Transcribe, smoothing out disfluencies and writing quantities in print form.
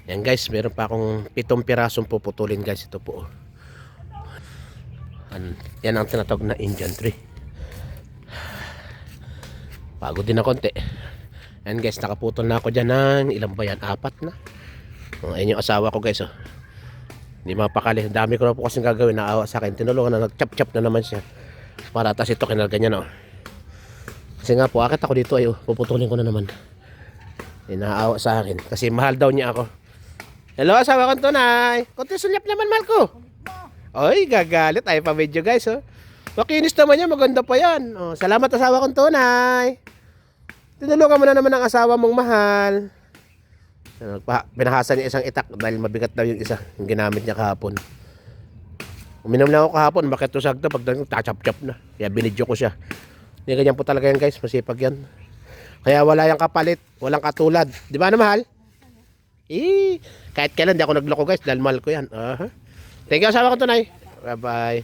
Yan guys, meron pa akong 7 pirasong puputulin guys. Ito po. Yan ang tinatawag na Indian tree. Pagod din na konti. Yan guys, nakaputol na ako dyan ng ilang ba yan? 4 na. Ayun yung asawa ko guys. Hindi mapakali. Dami ko na po kasing gagawin. Naawa sa akin. Tinulungan na. Nag-chop-chop na naman siya. Para tas ito kinalga niya no. Kasi nga po, akit ako dito ay puputulin ko na naman. Inaawa sa akin. Kasi mahal daw niya ako. Hello, asawa kong tunay. Kunti sulyap naman, mahal ko. Oy, gagalit. Ay, pa-video guys, oh. Makinis naman yan. Maganda pa yan. Oh, salamat, asawa kong tunay. Tinulungan mo na naman ang asawa mong mahal. Pinahasa niya isang itak dahil mabigat daw yung isa. Yung ginamit niya kahapon. Uminom lang ako kahapon. Bakit to sagda? Pagdating, tachap-chap na. Kaya binidyo ko siya. Hindi ganyan po talaga yan guys. Masipag yan. Kaya wala yung kapalit. Walang katulad. Di ba na mahal? Kahit kailan di ako nagloko guys dahil mahal ko yan. Thank you asawa ko tunay. Bye bye.